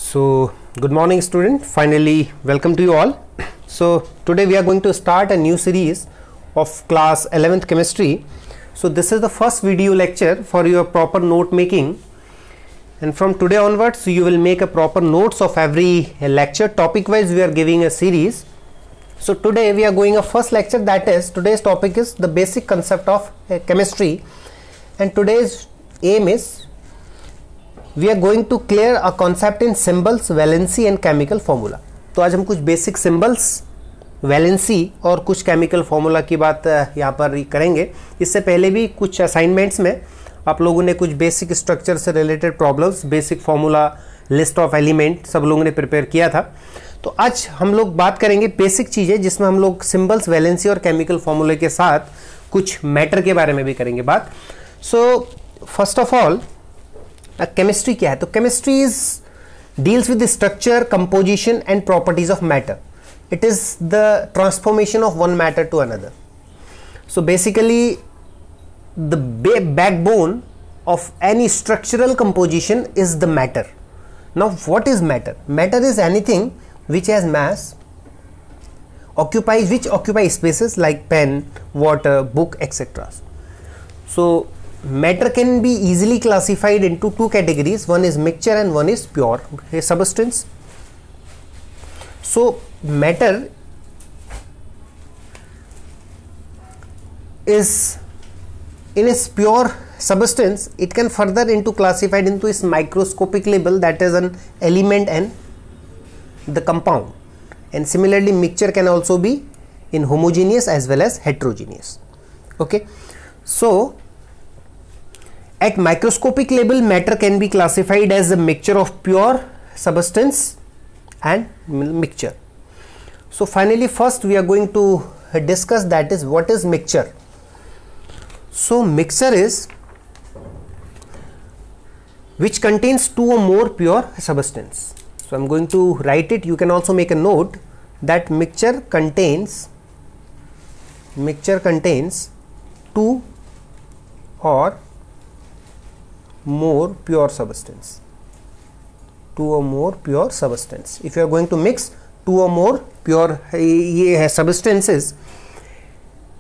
So good morning student, finally welcome to you all. So today we are going to start a new series of class 11th chemistry. So this is the first video lecture for your proper note making, and from today onwards you will make a proper notes of every lecture. Topic wise we are giving a series. So today we are going a first lecture, that is today's topic is the basic concept of chemistry, and today's aim is we are going to clear a concept in symbols, valency and chemical formula. तो आज हम कुछ basic symbols, valency और कुछ chemical formula की बात यहाँ पर करेंगे. इससे पहले भी कुछ असाइनमेंट्स में आप लोगों ने कुछ बेसिक स्ट्रक्चर से related problems, basic formula, list of element सब लोगों ने प्रिपेयर किया था. तो आज हम लोग बात करेंगे बेसिक चीज़ें जिसमें हम लोग सिंबल्स, वैलेंसी और केमिकल फार्मूले के साथ कुछ मैटर के बारे में भी करेंगे बात. So first of all chemistry क्या है? तो chemistry is deals with structure, composition and properties of matter. It is the transformation of one matter to another. So basically the backbone of any structural composition is the matter. Now what is matter? Matter is anything which has mass, occupy spaces like pen, water, book, etc. So matter can be easily classified into two categories. One is mixture and one is pure substance. So matter is in its pure substance, it can further into classified into its microscopic level, that is an element and the compound. And similarly mixture can also be in homogeneous as well as heterogeneous. Okay, so at microscopic level matter can be classified as a mixture of pure substance and mixture. So finally first we are going to discuss, that is what is mixture. So mixture is which contains two or more pure substance. So I am going to write it. You can also make a note that mixture contains two or more pure substance. Two or more pure substance. If you are going to mix two or more pure substances,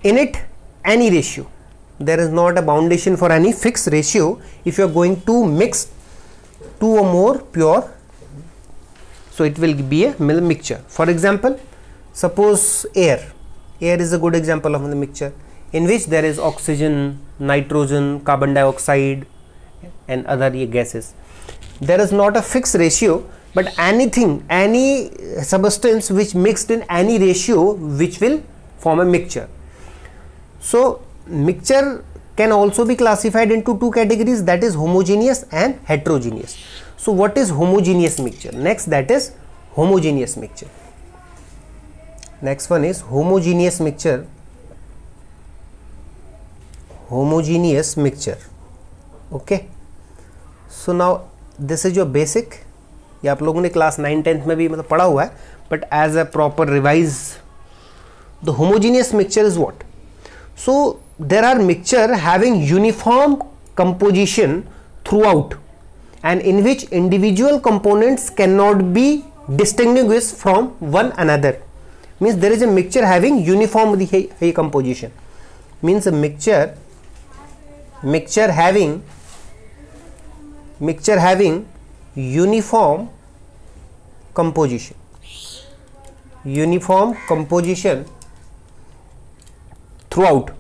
in it any ratio. There is not a boundation for any fixed ratio. If you are going to mix two or more pure, so it will be a mixture. For example, suppose air is a good example of the mixture, in which there is oxygen, nitrogen, carbon dioxide and other gases. There is not a fixed ratio, but any substance which mixed in any ratio which will form a mixture. So mixture can also be classified into two categories, that is homogeneous and heterogeneous. So what is homogeneous mixture? Next, that is homogeneous mixture. Next one is homogeneous mixture. Homogeneous mixture. Okay, so now this is your basic. ये आप लोगों ने class 9-10th में भी मतलब पढ़ा हुआ है, but as a proper revise, the homogeneous mixture is what? So there are mixture having uniform composition throughout and in which individual components cannot be distinguished from one another. Means there is a mixture having uniform composition. Means a mixture having uniform composition. Uniform composition throughout,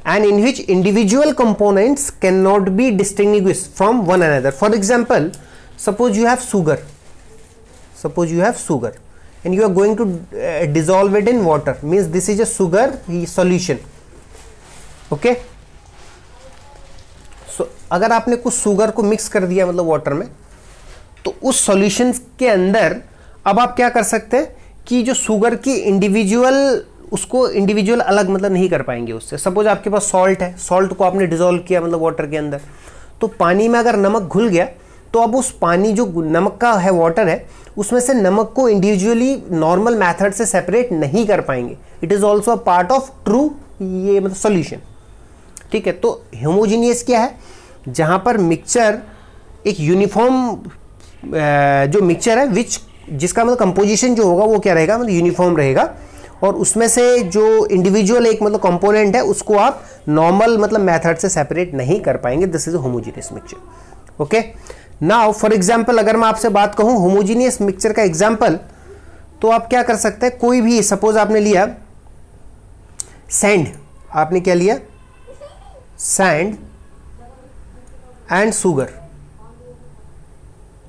and in which individual components cannot be distinguished from one another. For example, suppose you have sugar. And you are going to dissolve it in water. Means this is a sugar solution. Okay, so अगर आपने कुछ sugar को mix कर दिया मतलब water में, तो उस सॉल्यूशन के अंदर अब आप क्या कर सकते हैं कि जो शुगर की उसको इंडिविजुअल अलग मतलब नहीं कर पाएंगे उससे. सपोज आपके पास सॉल्ट है, सॉल्ट को आपने डिसॉल्व किया मतलब वाटर के अंदर, तो पानी में अगर नमक घुल गया तो अब उस पानी जो नमक का है, वाटर है, उसमें से नमक को इंडिविजुअली नॉर्मल मेथड से सेपरेट नहीं कर पाएंगे. It is also a part of true ये मतलब सॉल्यूशन. ठीक है, तो होमोजीनियस क्या है? जहां पर मिक्सचर एक यूनिफॉर्म जो मिक्सचर है जिसका मतलब कंपोजिशन जो होगा वो क्या रहेगा, मतलब यूनिफॉर्म रहेगा, और उसमें से जो इंडिविजुअल एक मतलब कंपोनेंट है उसको आप नॉर्मल मतलब मेथड से सेपरेट नहीं कर पाएंगे. This is a homogeneous mixture. Okay, now for example अगर मैं आपसे बात कहूं होमोजेनियस मिक्सचर का एग्जांपल, तो आप क्या कर सकते हैं, कोई भी सपोज आपने लिया सैंड, आपने क्या लिया, sand and sugar,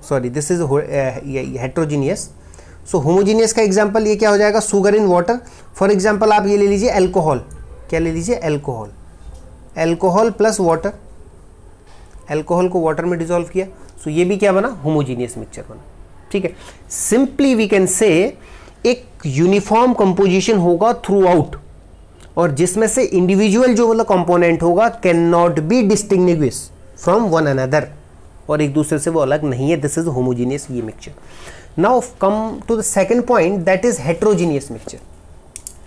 sorry this is heterogeneous. So homogeneous का एग्जांपल ये क्या हो जाएगा, sugar in water. For example आप ये ले लीजिए अल्कोहल, क्या ले लीजिए, alcohol, alcohol plus water, alcohol को वाटर में डिसॉल्व किया, सो ये भी क्या बना, होमोजीनियस मिक्सचर बना. ठीक है, सिंपली वी कैन से एक यूनिफॉर्म कंपोजिशन होगा थ्रू आउट, और जिसमें से इंडिविजुअल जो मतलब कंपोनेंट होगा cannot be distinguish from one another, और एक दूसरे से वो अलग नहीं है. दिस इज होमोजीनियस ये mixture. Now come to the second point, that is heterogeneous mixture.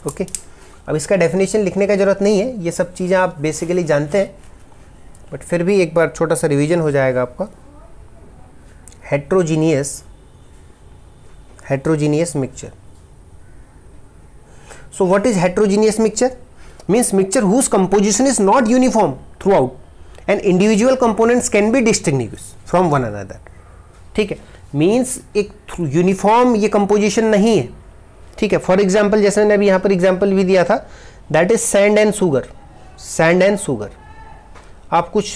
Okay, अब इसका डेफिनेशन लिखने का जरूरत नहीं है, ये सब चीज़ें आप बेसिकली जानते हैं, बट फिर भी एक बार छोटा सा रिवीजन हो जाएगा आपका. heterogeneous mixture. So what is heterogeneous mixture? Means mixture whose composition is not uniform throughout and individual components can be distinguished from one another. ठीक है, मीन्स एक यूनिफॉर्म ये कंपोजिशन नहीं है. ठीक है, फॉर एग्जाम्पल जैसे मैंने अभी यहाँ पर एग्जाम्पल भी दिया था, that is sand and sugar. Sand and sugar, आप कुछ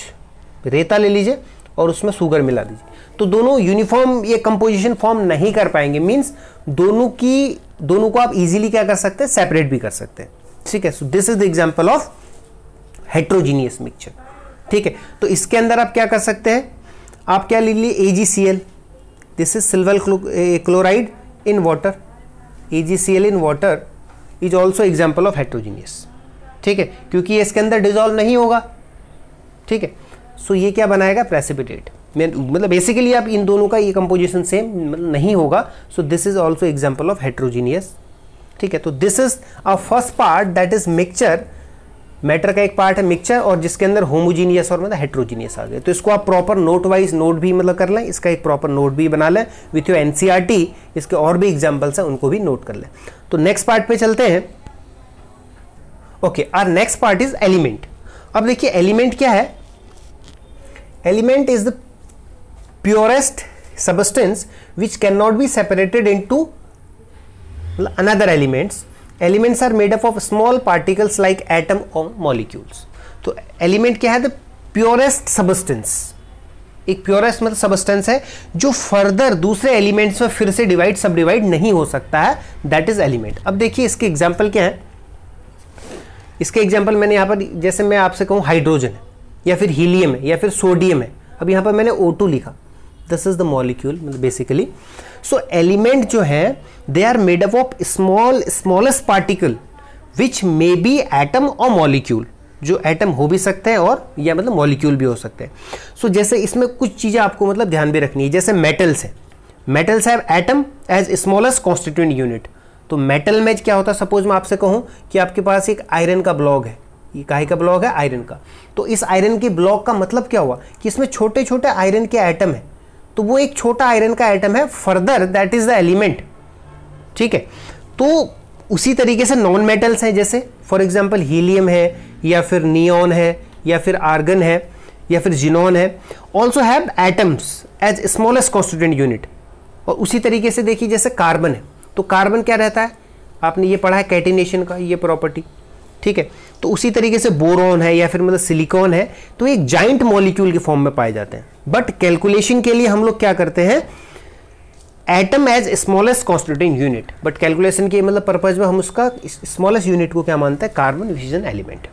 रेता ले लीजिए और उसमें शुगर मिला दीजिए, तो दोनों यूनिफॉर्म ये कंपोजिशन फॉर्म नहीं कर पाएंगे. मींस दोनों को आप इजीली क्या कर सकते हैं, सेपरेट भी कर सकते हैं. ठीक है, so this is the example of heterogeneous mixture. ठीक है, तो इसके अंदर आप क्या कर सकते हैं, आप क्या ले लीजिए AgCl, this is silver chloride in water. AgCl in water is also example of heterogeneous. ठीक है, क्योंकि इसके अंदर डिजोल्व नहीं होगा. ठीक है, सो ये क्या बनाएगा, प्रेसिपिटेट. मतलब बेसिकली आप इन दोनों का ये कंपोजिशन सेम नहीं होगा. So this is also example of heterogeneous. ठीक है, तो this is a first part, that is mixture. Matter का एक पार्ट है मिक्सचर, और जिसके अंदर होमोजीनियस और मतलब हेट्रोजीनियस आ गए. तो इसको आप प्रॉपर नोट वाइज नोट भी मतलब कर लें, इसका एक प्रॉपर नोट भी बना लें विथ योर NCERT. इसके और भी एग्जाम्पल्स हैं, उनको भी नोट कर लें. तो नेक्स्ट पार्ट पे चलते हैं. Okay, our next part is element. अब देखिए एलिमेंट क्या है. Element is the purest substance which cannot be separated into another elements. Elements are made up of small particles like atom or molecules. तो element क्या है, the purest substance. एक purest मतलब substance है जो further दूसरे elements में फिर से डिवाइड सब डिवाइड नहीं हो सकता है, दैट इज एलिमेंट. अब देखिए इसके एग्जाम्पल क्या है. इसके एग्जाम्पल मैंने यहाँ पर, जैसे मैं आपसे कहूँ हाइड्रोजन है या फिर हीलियम है या फिर सोडियम है, अब यहाँ पर मैंने O2 लिखा, दिस इज द मॉलिक्यूल मतलब बेसिकली. सो एलिमेंट जो है they are made up of smallest particle which may be atom और मॉलिक्यूल. जो एटम हो भी सकते हैं और या मतलब मॉलिक्यूल भी हो सकते हैं. सो जैसे इसमें कुछ चीज़ें आपको मतलब ध्यान भी रखनी है. जैसे मेटल्स है, metals have atom as smallest constituent unit. तो मेटल में क्या होता है, सपोज मैं आपसे कहूँ कि आपके पास एक आयरन का ब्लॉक है, ये काहे का ब्लॉक है, आयरन का. तो इस आयरन के ब्लॉक का मतलब क्या हुआ कि इसमें छोटे छोटे आयरन के एटम है, तो वो एक छोटा आयरन का एटम है, further that is the element. ठीक है, तो उसी तरीके से नॉन मेटल्स हैं, जैसे फॉर एग्जांपल हीलियम है या फिर नियॉन है या फिर आर्गन है या फिर जिनॉन है, also have atoms as smallest constituent unit. और उसी तरीके से देखिए जैसे कार्बन है, तो कार्बन क्या रहता है, आपने ये पढ़ा है कैटिनेशन का ये प्रॉपर्टी. ठीक है, तो उसी तरीके से बोरॉन है या फिर मतलब सिलिकॉन है, तो एक जाइंट मॉलिक्यूल के फॉर्म में पाए जाते हैं. बट कैलकुलेशन के लिए हम लोग क्या करते हैं, atom as smallest constituent unit. But calculation के मतलब पर्पज में हम उसका स्मॉलेस्ट यूनिट को क्या मानते हैं, carbon, which is an element.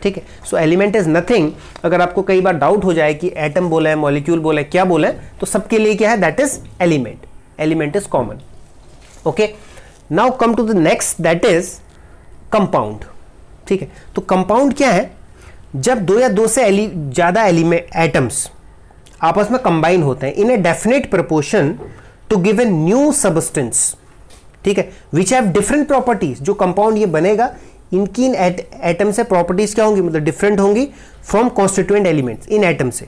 ठीक है, सो एलिमेंट इज नथिंग. अगर आपको कई बार डाउट हो जाए कि एटम बोला है, मॉलिक्यूल बोला है, क्या बोला है, तो सबके लिए क्या है, that is element. Element is common. Okay, now come to the next, that is compound. ठीक है, तो कंपाउंड क्या है, जब दो या दो से ज्यादा एटम्स आपस में कंबाइन होते हैं in a definite proportion to give a new substance. ठीक है, विच हैव डिफरेंट प्रॉपर्टीज. जो कंपाउंड ये बनेगा, इनकी इन एटम से प्रॉपर्टीज क्या होंगी, मतलब डिफरेंट होंगी फ्रॉम कॉन्स्टिट्यूएंट एलिमेंट्स इन एटम से.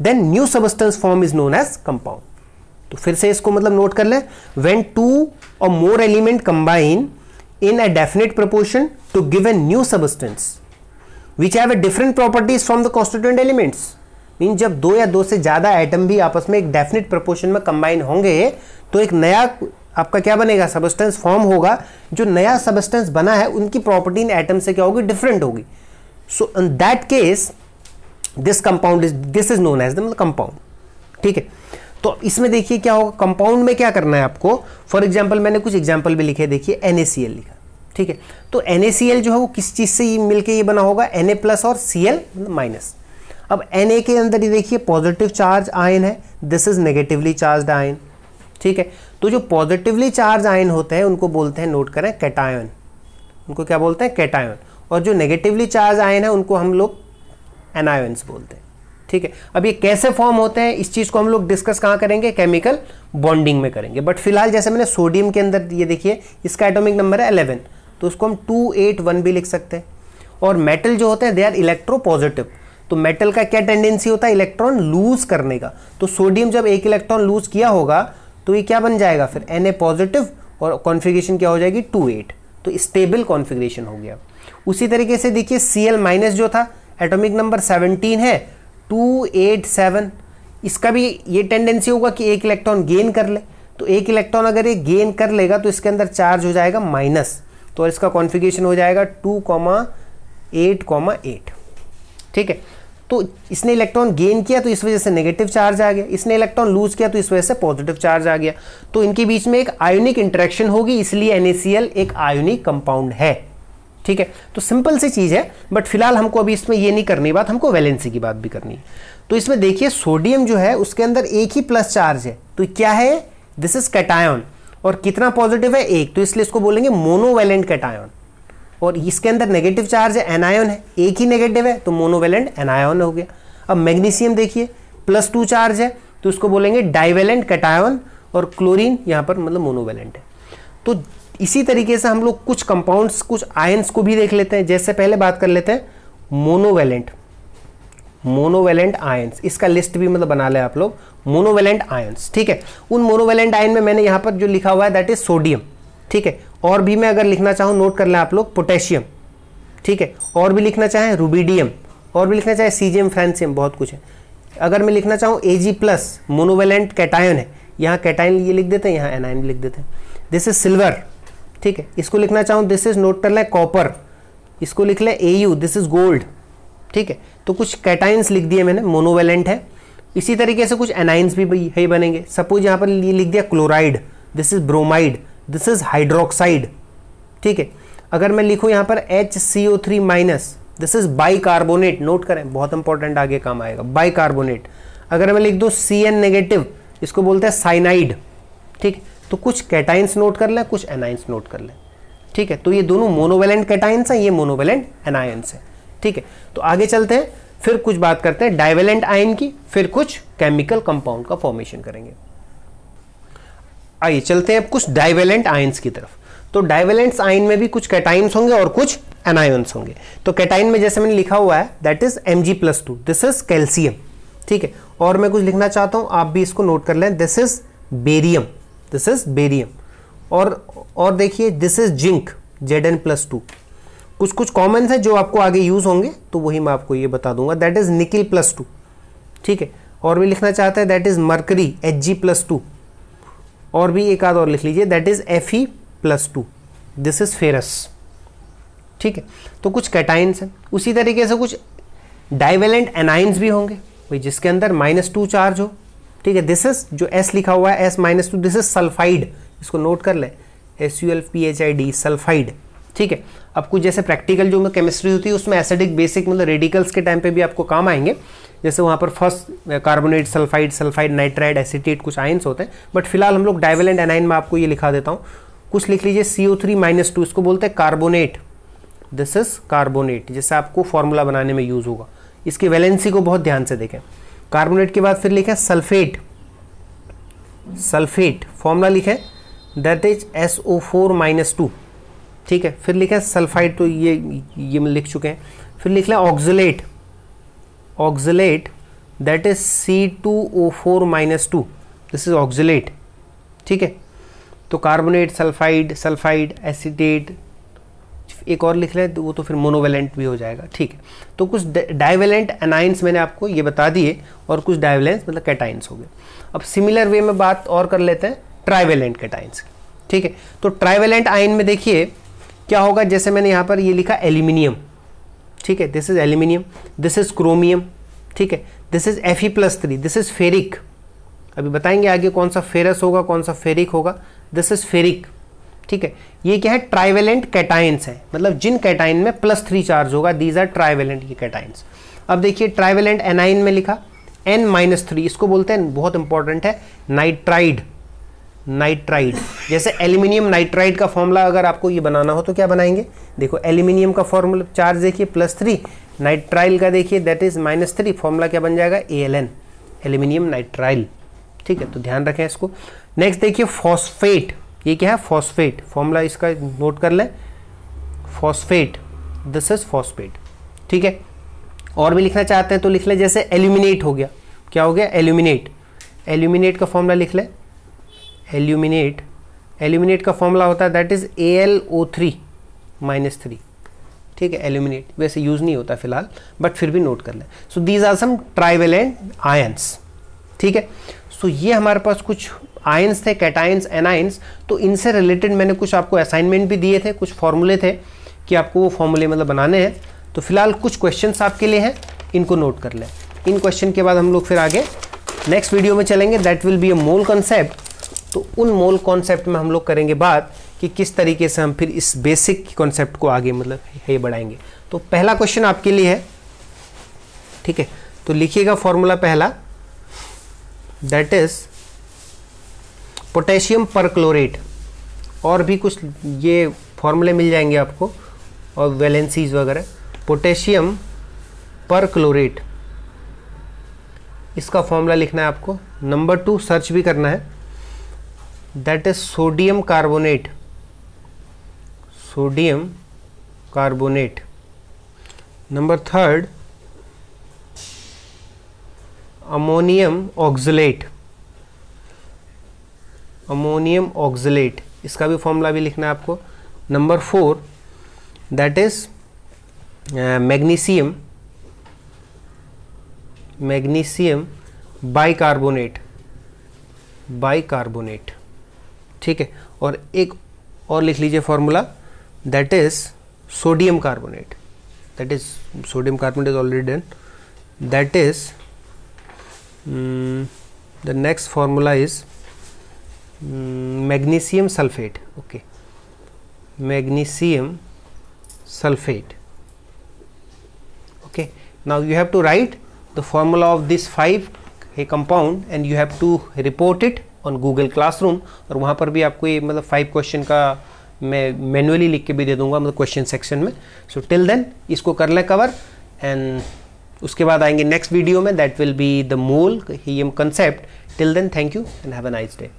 Then new substance form is known as compound. तो फिर से इसको मतलब नोट कर लें, when two or more element combine in a definite proportion to give a new substance which have a different properties from the constituent elements. Mean जब दो या दो से ज्यादा एटम भी आपस में एक डेफिनेट प्रोपोर्शन में कंबाइन होंगे तो एक नया आपका क्या बनेगा, सबस्टेंस फॉर्म होगा। जो नया सबस्टेंस बना है उनकी प्रॉपर्टी इन एटम से क्या होगी, डिफरेंट होगी। So in that case this compound this is known as the compound. ठीक है, तो इसमें देखिए क्या होगा, कंपाउंड में क्या करना है आपको। फॉर एग्जांपल मैंने कुछ एग्जांपल भी लिखे, देखिए NaCl लिखा। ठीक है, तो NaCl जो है वो किस चीज से मिलके ये बना होगा, Na प्लस और Cl माइनस। अब Na के अंदर ये देखिए पॉजिटिव चार्ज आयन है, this is negatively charge ion. ठीक है, तो जो पॉजिटिवली चार्ज आयन होते हैं उनको बोलते हैं, नोट करें, कैटायन। उनको क्या बोलते हैं, कैटायन। और जो नेगेटिवली चार्ज आयन है उनको हम लोग एनायंस बोलते हैं। ठीक है, अब ये कैसे फॉर्म होते हैं इस चीज को हम लोग डिस्कस कहाँ करेंगे, केमिकल बॉन्डिंग में करेंगे। बट फिलहाल जैसे मैंने सोडियम के अंदर ये देखिए इसका एटॉमिक नंबर है 11, तो उसको हम 281 भी लिख सकते हैं। और मेटल जो होते हैं दे आर इलेक्ट्रोपॉजिटिव, तो मेटल का क्या टेंडेंसी होता है, इलेक्ट्रॉन लूज करने का। तो सोडियम जब एक इलेक्ट्रॉन लूज किया होगा तो ये क्या बन जाएगा फिर, Na पॉजिटिव और कॉन्फ़िगरेशन क्या हो जाएगी 28, तो स्टेबल कॉन्फ़िगरेशन हो गया। उसी तरीके से देखिए Cl माइनस जो था एटॉमिक नंबर 17 है, 287, इसका भी ये टेंडेंसी होगा कि एक इलेक्ट्रॉन गेन कर ले। तो एक इलेक्ट्रॉन अगर ये गेन कर लेगा तो इसके अंदर चार्ज हो जाएगा माइनस, तो इसका कॉन्फ़िगरेशन हो जाएगा 2,8,8। ठीक है, तो इसने इलेक्ट्रॉन गेन किया तो इस वजह से नेगेटिव चार्ज आ गया, इसने इलेक्ट्रॉन लूज किया तो इस वजह से पॉजिटिव चार्ज आ गया। तो इनके बीच में एक आयोनिक इंटरेक्शन होगी, इसलिए NaCl एक आयोनिक कंपाउंड है। ठीक है, तो सिंपल सी चीज है। बट फिलहाल हमको अभी इसमें ये नहीं करनी बात, हमको वैलेंसी की बात भी करनी है। तो इसमें देखिए सोडियम जो है उसके अंदर एक ही प्लस चार्ज है, तो क्या है, दिस इज कैटायन। और कितना पॉजिटिव है, एक, तो इसलिए इसको बोलेंगे मोनोवैलेंट कैटायन। और इसके अंदर नेगेटिव चार्ज है, एनायन है, एक ही नेगेटिव है तो मोनोवैलेंट एनायन हो गया। अब मैग्नीशियम देखिए +2 चार्ज है तो उसको बोलेंगे डाइवैलेंट कैटायन। और क्लोरीन यहाँ पर मतलब मोनोवैलेंट है। तो इसी तरीके से हम लोग कुछ कंपाउंड्स, कुछ आयंस को भी देख लेते हैं। जैसे पहले बात कर लेते हैं मोनोवैलेंट आयंस, इसका लिस्ट भी मतलब बना ले आप लोग, मोनोवैलेंट आयंस। ठीक है, उन मोनोवैलेंट आयन में मैंने यहाँ पर जो लिखा हुआ है दैट इज सोडियम। ठीक है, और भी मैं अगर लिखना चाहूँ नोट कर लें आप लोग, पोटेशियम। ठीक है, और भी लिखना चाहें रुबिडियम, और भी लिखना चाहें सीजियम, फ्रांसियम, बहुत कुछ है। अगर मैं लिखना चाहूँ Ag+ मोनोवैलेंट कैटायन है, यहाँ कैटायन ये लिख देते हैं, यहाँ एनायन लिख देते हैं। This is silver. ठीक है, इसको लिखना चाहूँ दिस इज, नोट कर लें, कॉपर, इसको लिख लें Au, दिस इज गोल्ड। ठीक है, तो कुछ कैटायंस लिख दिए मैंने, मोनोवैलेंट है। इसी तरीके से कुछ एनाइंस भी है बनेंगे। सपोज यहाँ पर ये लिख दिया chloride, this is bromide, this is hydroxide. ठीक है, अगर मैं लिखूँ यहाँ पर HCO3-, this is bicarbonate, note करें, बहुत इंपॉर्टेंट, आगे काम आएगा, बाइकार्बोनेट। अगर मैं लिख दूँ Cn-, इसको बोलते हैं साइनाइड। ठीक है, तो कुछ कैटाइंस नोट कर लें, कुछ एनाइंस नोट कर लें। ठीक है, तो ये दोनों मोनोवैलेंट कैटाइंस हैं, ये मोनोवैलेंट एनायंस है। ठीक है, तो आगे चलते हैं, फिर कुछ बात करते हैं डाइवैलेंट आयन की, फिर कुछ केमिकल कंपाउंड का फॉर्मेशन करेंगे। आइए चलते हैं अब कुछ डाइवैलेंट आयंस की तरफ। तो डाइवैलेंट आयन में भी कुछ कैटाइंस होंगे और कुछ एनायंस होंगे। तो कैटाइन में जैसे मैंने लिखा हुआ है that is Mg+2, this is calcium. ठीक है, और मैं कुछ लिखना चाहता हूं, आप भी इसको नोट कर लें, this is barium, this is barium. और देखिए दिस इज जिंक, Zn+2। कुछ कुछ कॉमन है जो आपको आगे यूज होंगे, तो वही मैं आपको ये बता दूंगा, दैट इज निकिल+2। ठीक है, और भी लिखना चाहते हैं दैट इज मरकरी, Hg+2। और भी एक आध और लिख लीजिए, that is Fe+2, this is ferrous. ठीक है, तो कुछ कैटाइंस हैं। उसी तरीके से कुछ डाइवैलेंट एनाइंस भी होंगे भाई, जिसके अंदर -2 चार्ज हो। ठीक है, दिस इज जो S लिखा हुआ है S-2, दिस इज सल्फाइड, इसको नोट कर ले, SULPHID, सल्फाइड। ठीक है, अब कुछ जैसे प्रैक्टिकल जो केमिस्ट्री होती है उसमें एसिडिक बेसिक मतलब रेडिकल्स के टाइम पे भी आपको काम आएंगे। जैसे वहाँ पर first carbonate, sulphide, nitride, acetate, कुछ आयंस होते हैं। बट फिलहाल हम लोग डाइवैलेंट एनाइन में आपको ये लिखा देता हूँ। कुछ लिख लीजिए CO3-2, इसको बोलते हैं कार्बोनेट, दिस इज कार्बोनेट, जैसे आपको फॉर्मूला बनाने में यूज होगा। इसकी वैलेंसी को बहुत ध्यान से देखें। कार्बोनेट के बाद फिर लिखें सल्फेट, फॉर्मूला लिखें दैट इज SO4-2। ठीक है, फिर लिखें सल्फाइड, तो ये लिख चुके हैं। फिर लिख लें oxalate, that is C2O4-2। This is oxalate, ठीक है। तो कार्बोनेट, सल्फाइड, सल्फाइड, एसिटेट, एक और लिख लें तो वो तो फिर मोनोवेलेंट भी हो जाएगा, ठीक है। तो कुछ डाइवेलेंट एनाइंस मैंने आपको ये बता दिए और कुछ डाइवेलेंस मतलब कैटाइंस हो गए। अब सिमिलर वे में बात और कर लेते हैं ट्राइवेलेंट कैटाइंस की, ठीक है। तो ट्राइवेलेंट आयन में देखिए क्या होगा, जैसे मैंने यहाँ पर ये लिखा एल्यूमिनियम, ठीक है, this is aluminium, this is chromium, ठीक है, this is Fe+3, this is ferric, अभी बताएंगे आगे कौन सा फेरस होगा कौन सा फेरिक होगा, दिस इज फेरिक, ठीक है। ये क्या है, ट्राइवेलेंट कैटाइंस है, मतलब जिन कैटाइन में +3 चार्ज होगा, दीज आर ट्राइवेलेंट ये कैटाइंस। अब देखिए ट्राइवेलेंट एनाइन में लिखा N-3, इसको बोलते हैं, बहुत इंपॉर्टेंट है, नाइट्राइड, नाइट्राइड। जैसे एल्यूमिनियम नाइट्राइड का फॉर्मूला अगर आपको ये बनाना हो तो क्या बनाएंगे, देखो एल्यूमिनियम का फॉर्मूला चार्ज देखिए +3, नाइट्राइल का देखिए दैट इज -3, फॉर्मूला क्या बन जाएगा ALN, एल्यूमिनियम नाइट्राइल, ठीक है। तो ध्यान रखें इसको। नेक्स्ट देखिए फॉस्फेट, ये क्या है, फॉस्फेट, फॉर्मूला इसका नोट कर लें, फॉस्फेट, दिस इज फॉस्फेट, ठीक है। और भी लिखना चाहते हैं तो लिख लें, जैसे एल्यूमिनेट हो गया, क्या हो गया, एल्यूमिनेट, एल्यूमिनेट का फॉर्मूला लिख लें, एल्यूमिनेट, एल्यूमिनेट का फॉर्मूला होता है दैट इज AlO3 -3, ठीक है, एल्यूमिनेट, वैसे यूज नहीं होता फिलहाल बट फिर भी नोट कर लें। So these are some trivalent ions, ठीक है। सो ये हमारे पास कुछ आयंस थे, कैटाइंस, एनाइंस। तो इनसे रिलेटेड मैंने कुछ आपको असाइनमेंट भी दिए थे, कुछ फॉर्मूले थे कि आपको वो फॉर्मूले मतलब बनाने हैं। तो फिलहाल कुछ क्वेश्चंस आपके लिए हैं, इनको नोट कर लें। इन क्वेश्चन के बाद हम लोग फिर आगे नेक्स्ट वीडियो में चलेंगे, that will be a mole concept. तो उन मोल कॉन्सेप्ट में हम लोग करेंगे बात कि किस तरीके से हम फिर इस बेसिक कॉन्सेप्ट को आगे मतलब ये बढ़ाएंगे। तो पहला क्वेश्चन आपके लिए है, ठीक है, तो लिखिएगा फॉर्मूला पहला, दैट इज पोटेशियम परक्लोरेट, और भी कुछ ये फॉर्मूले मिल जाएंगे आपको और वैलेंसीज वगैरह। पोटेशियम परक्लोरेट, इसका फॉर्मूला लिखना है आपको। नंबर 2 सर्च भी करना है, that is sodium carbonate, sodium carbonate. Number 3 ammonium oxalate, ammonium oxalate, इसका भी फॉर्मूला भी लिखना है आपको। Number 4 that is magnesium, magnesium bicarbonate, bicarbonate, ठीक है। और एक और लिख लीजिए formula, that is sodium carbonate, that is sodium carbonate is already done, that is the next formula is magnesium sulfate, okay, magnesium sulfate, okay. Now you have to write the formula of this 5 a compound and you have to report it on Google Classroom, और वहाँ पर भी आपको ये मतलब 5 question का मैं manually लिख के भी दे दूंगा मतलब क्वेश्चन सेक्शन में। सो टिल देन इसको कर लें कवर, एंड उसके बाद आएंगे नेक्स्ट वीडियो में, that will be the mole concept. Till then thank you and have a nice day.